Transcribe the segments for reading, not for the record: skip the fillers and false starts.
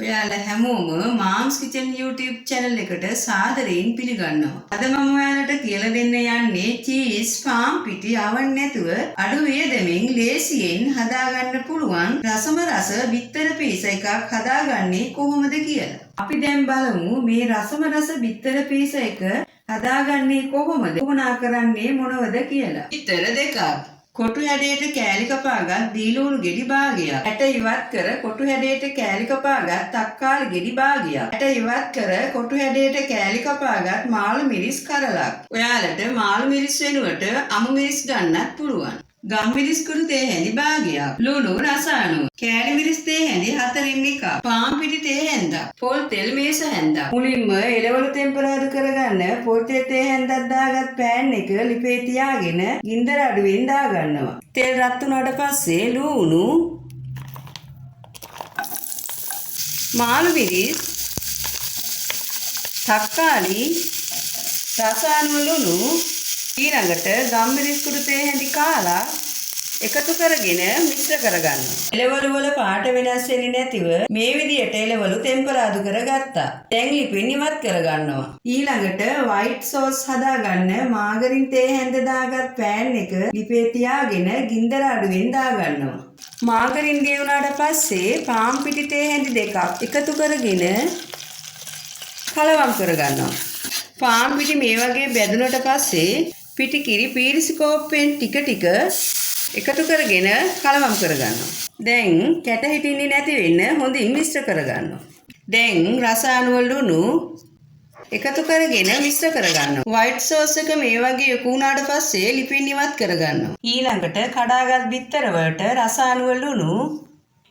ඔයාලා හැමෝම Momskitchen YouTube channel එකට සාදරයෙන් පිළිගන්නවා. අද මම ඔයාලට කියලා දෙන්න යන්නේ cheese farm පිටි අවන් නැතුව අඩු වියදමින් ලේසියෙන් හදාගන්න පුළුවන් රසම රස බිත්තර පීස එකක් හදාගන්නේ කොහොමද කියලා. අපි දැන් බලමු මේ රසම රස බිත්තර පීස එක හදාගන්නේ කොහොමද? උපනා කරන්නේ මොනවද කියලා. බිත්තර දෙකක්. කොටු හැඩයට කෑලි කපාගත් දීලූණු ගෙඩි භාගයක්. ඇට ඉවත් කර කොටු හැඩයට කෑලි කපාගත් තක්කාලි ගෙඩි භාගයක්. ඇට ඉවත් කර කොටු හැඩයට කෑලි කපාගත් මාළු මිරිස් කරලක්. ඔයාලට මාළු මිරිස් වෙනුවට අමු මිරිස් ගන්නත් පුළුවන්. ගම් මිරිස් කුඩු තේ හැඳි භාගයක්. ලුණු රස අනුව. කෑලි මිරිස් තේ හැඳි 4න් එකක්. පාන් පිටි තේ හැන්දක්. පොල් තෙල් මේස හැන්දක්. මුලින්ම එළවලු තෙම්පරාදු කරගන්න පොල් තේ හැන්දක් දාගත් පෑන් එක ලිපේ තියාගෙන ගින්දර අඩුවෙන් දාගන්නවා. තෙල් රත් වුණාට පස්සේ ලුණු මාළු මිරිස් තක්කාලි රස අනුව ලුණු ඊළඟට ගම් මිරිස් කුඩු තේ හැඳි කාලා එකතු කරගෙන මිශ්‍ර කරගන්න. එළවලු වල පාට වෙනස් වෙන්නේ නැතිව මේ විදියට එළවලු තෙම්පරාදු කරගත්තා. දැන් ලිපින් ඉවත් කරගන්නවා. ඊළඟට white sauce හදාගන්න මාගරින් තේ හැඳ දාගත් පෑන් එක ලිපේ තියාගෙන ගින්දර අඩුවෙන් දාගන්නවා. මාගරින් ගේ වුණාට පස්සේ පාන් පිටි තේ හැඳි දෙකක් එකතු කරගෙන කලවම් කරගන්නවා. පාන් පිටි මේ වගේ බැදුනට පස්සේ පිටි කිරි පීරිසිකෝප්පෙන් ටික ටික එකතු කරගෙන කලවම් කරගන්නවා. දැන් කැට හිටින්නේ නැති වෙන්න හොඳින් මිශ්‍ර කරගන්නවා. දැන් රස අනුව ලුණු එකතු කරගෙන මිශ්‍ර කරගන්නවා. white sauce එක මේ වගේ යොකු වුණාට පස්සේ ලිපින් ඉවත් කරගන්නවා. ඊළඟට කඩාගත් බිත්තර වලට රස අනුව ලුණු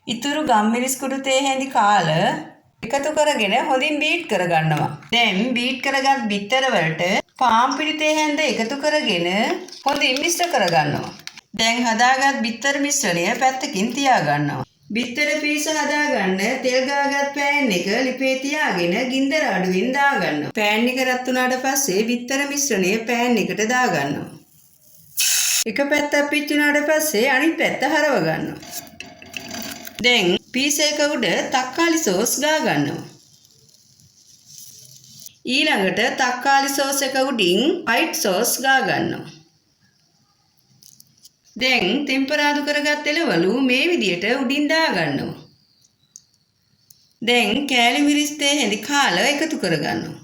ඉතුරු ගම් මිරිස් කුඩු තේ හැඳි කාල එකතු කරගෙන හොඳින් බීට් කරගන්නවා. දැන් බීට් කරගත් බිත්තර වලට පාන් පිටි තේ හැඳ එකතු කරගෙන හොඳින් මිශ්‍ර කරගන්නවා. දැන් හදාගත් බිත්තර මිශ්‍රණය පැත්තකින් තියාගන්නවා. බිත්තර පීස හදාගන්න තෙල් ගාගත් පෑන් එක ලිපේ තියාගෙන ගින්දර අඩුවෙන් දාගන්නවා. පෑන් එක රත් වුණාට පස්සේ බිත්තර මිශ්‍රණය පෑන් එකට දාගන්නවා. එක පැත්තක් පිච්චුණාට පස්සේ අනිත් පැත්ත හරව ගන්නවා. දැන් පීස එක උඩ තක්කාලි සෝස් ගා ගන්නවා. ඊළඟට තක්කාලි සෝස් එක උඩින් white sauce ගා ගන්නවා. දැන් තෙම්පරාදු කරගත් එළවලු මේ විදියට උඩින් දා ගන්නවා. දැන් කෑලි මිරිස් තේ හැඳි කාලා එකතු කරගන්නවා.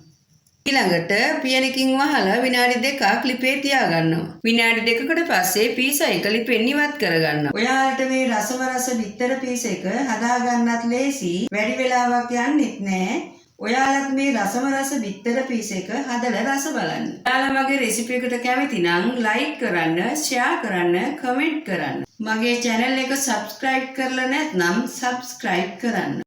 ඊළඟට පියනකින් වහලා විනාඩි 2ක් ලිපේ තියාගන්නවා. විනාඩි 2කට පස්සේ පීස එක ලිපෙන් ඉවත් කරගන්නවා. ඔයාලට මේ රසම රස බිත්තර පීස එක හදාගන්නත් ලේසි. වැඩි වෙලාවක් යන්නෙත් නෑ. ඔයාලත් මේ රසම රස බිත්තර පීස එක හදලා රස බලන්න. ඔයාලා මගේ රෙසිපි එකට කැමති නම් ලයික් කරන්න, ෂෙයා කරන්න, කමෙන්ට් කරන්න. මගේ channel එක subscribe කරලා නැත්නම් subscribe කරන්න.